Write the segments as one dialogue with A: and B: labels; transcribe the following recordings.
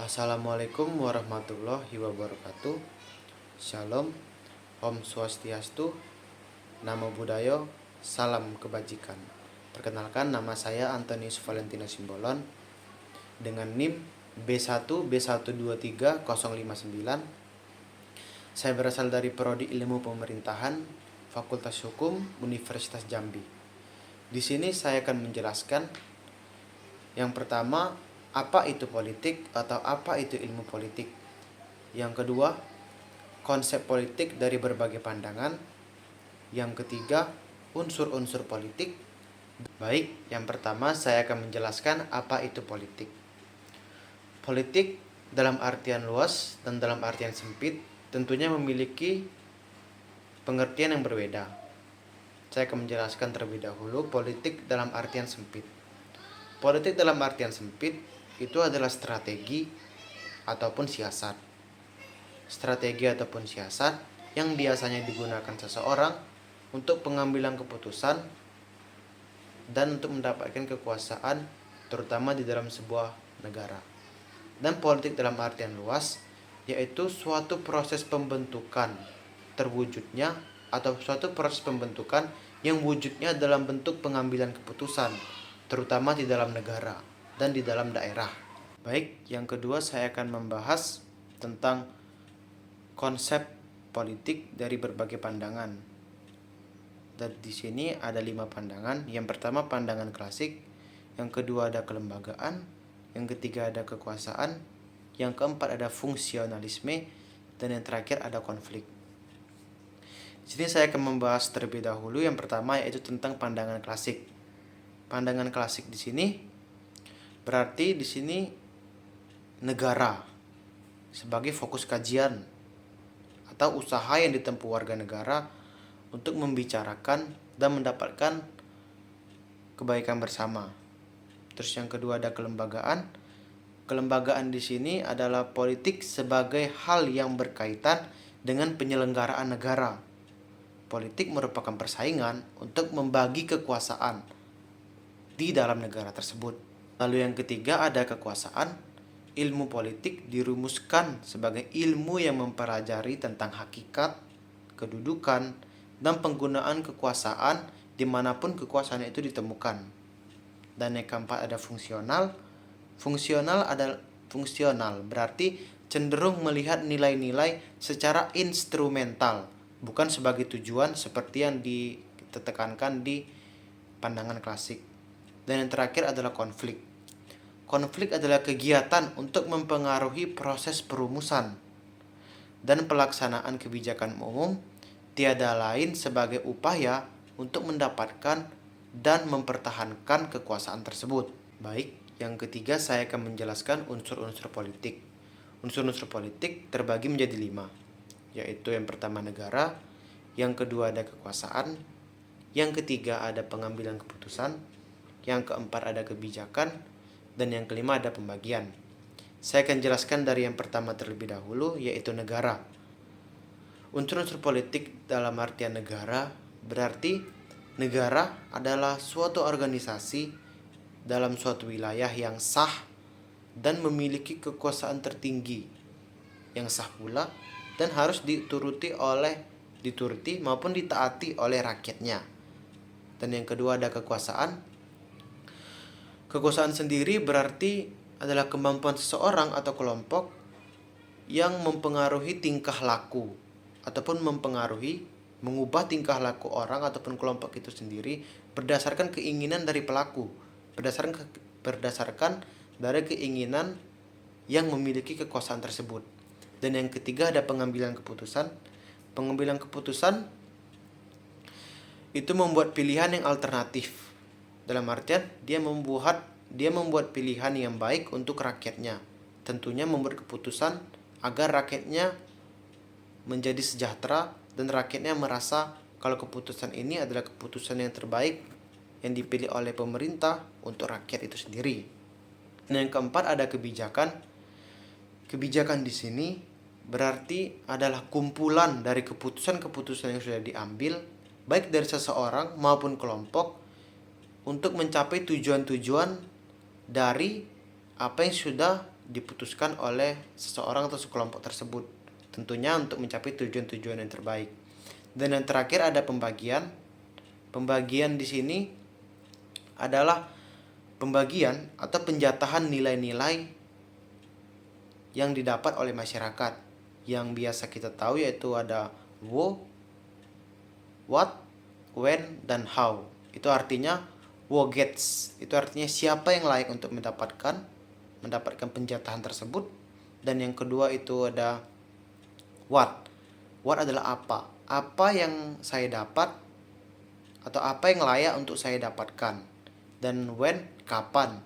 A: Assalamualaikum warahmatullahi wabarakatuh. Shalom, Om Swastiastu, Namo Buddhaya, Salam Kebajikan. Perkenalkan, nama saya Antonius Valentina Simbolon dengan NIM B1B123059. Saya berasal dari Prodi Ilmu Pemerintahan, Fakultas Hukum, Universitas Jambi. Di sini saya akan menjelaskan yang pertama, apa itu politik atau apa itu ilmu politik. Yang kedua, konsep politik dari berbagai pandangan. Yang ketiga, unsur-unsur politik. Baik, yang pertama saya akan menjelaskan apa itu politik. Politik dalam artian luas dan dalam artian sempit tentunya memiliki pengertian yang berbeda. Saya akan menjelaskan terlebih dahulu politik dalam artian sempit. Politik dalam artian sempit itu adalah strategi ataupun siasat. Strategi ataupun siasat yang biasanya digunakan seseorang untuk pengambilan keputusan dan untuk mendapatkan kekuasaan, terutama di dalam sebuah negara. Dan politik dalam artian luas yaitu suatu proses pembentukan terwujudnya atau suatu proses pembentukan yang wujudnya dalam bentuk pengambilan keputusan, terutama di dalam negara dan di dalam daerah. Baik, yang kedua saya akan membahas tentang konsep politik dari berbagai pandangan. Dan di sini ada 5 pandangan. Yang pertama pandangan klasik, yang kedua ada kelembagaan, yang ketiga ada kekuasaan, yang keempat ada fungsionalisme, dan yang terakhir ada konflik. Di sini saya akan membahas terlebih dahulu yang pertama yaitu tentang pandangan klasik. Pandangan klasik di sini berarti di sini negara sebagai fokus kajian atau usaha yang ditempuh warga negara untuk membicarakan dan mendapatkan kebaikan bersama. Terus yang kedua ada kelembagaan. Kelembagaan di sini adalah politik sebagai hal yang berkaitan dengan penyelenggaraan negara. Politik merupakan persaingan untuk membagi kekuasaan di dalam negara tersebut. Lalu yang ketiga ada kekuasaan. Ilmu politik dirumuskan sebagai ilmu yang mempelajari tentang hakikat, kedudukan, dan penggunaan kekuasaan dimanapun kekuasaan itu ditemukan. Dan yang keempat ada fungsional. Fungsional berarti cenderung melihat nilai-nilai secara instrumental, bukan sebagai tujuan seperti yang ditekankan di pandangan klasik. Dan yang terakhir adalah konflik. Konflik adalah kegiatan untuk mempengaruhi proses perumusan dan pelaksanaan kebijakan umum, tiada lain sebagai upaya untuk mendapatkan dan mempertahankan kekuasaan tersebut. Baik, yang ketiga saya akan menjelaskan unsur-unsur politik. Unsur-unsur politik terbagi menjadi 5, yaitu yang pertama negara, yang kedua ada kekuasaan, yang ketiga ada pengambilan keputusan, yang keempat ada kebijakan, dan yang kelima ada pembagian. Saya akan jelaskan dari yang pertama terlebih dahulu, yaitu negara. Unsur-unsur politik dalam artian negara berarti negara adalah suatu organisasi dalam suatu wilayah yang sah dan memiliki kekuasaan tertinggi yang sah pula dan harus dituruti maupun ditaati oleh rakyatnya. Dan yang kedua ada kekuasaan. Kekuasaan sendiri berarti adalah kemampuan seseorang atau kelompok yang mempengaruhi tingkah laku ataupun mengubah tingkah laku orang ataupun kelompok itu sendiri berdasarkan keinginan dari pelaku, berdasarkan dari keinginan yang memiliki kekuasaan tersebut. Dan yang ketiga ada pengambilan keputusan. Pengambilan keputusan itu membuat pilihan yang alternatif. Dalam artian dia membuat pilihan yang baik untuk rakyatnya. Tentunya membuat keputusan agar rakyatnya menjadi sejahtera dan rakyatnya merasa kalau keputusan ini adalah keputusan yang terbaik yang dipilih oleh pemerintah untuk rakyat itu sendiri. Dan yang keempat ada kebijakan. Kebijakan di sini berarti adalah kumpulan dari keputusan-keputusan yang sudah diambil baik dari seseorang maupun kelompok untuk mencapai tujuan-tujuan dari apa yang sudah diputuskan oleh seseorang atau sekelompok tersebut, tentunya untuk mencapai tujuan-tujuan yang terbaik. Dan yang terakhir ada pembagian. Pembagian di sini adalah pembagian atau penjatahan nilai-nilai yang didapat oleh masyarakat. Yang biasa kita tahu yaitu ada what, when, dan how. Itu artinya who gets. Itu artinya siapa yang layak untuk mendapatkan penjatahan tersebut. Dan yang kedua itu ada what. What adalah apa. Apa yang saya dapat atau apa yang layak untuk saya dapatkan. Dan when, kapan.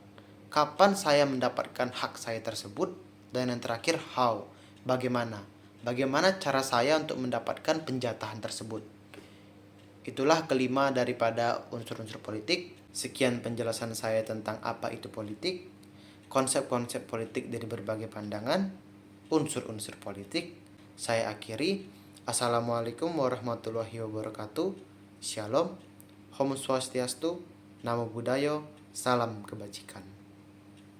A: Kapan saya mendapatkan hak saya tersebut. Dan yang terakhir how, bagaimana. Bagaimana cara saya untuk mendapatkan penjatahan tersebut. Itulah kelima daripada unsur-unsur politik. Sekian penjelasan saya tentang apa itu politik, konsep-konsep politik dari berbagai pandangan, unsur-unsur politik. Saya akhiri. Assalamualaikum warahmatullahi wabarakatuh. Shalom. Om Swastiastu. Namo Buddhaya. Salam kebajikan.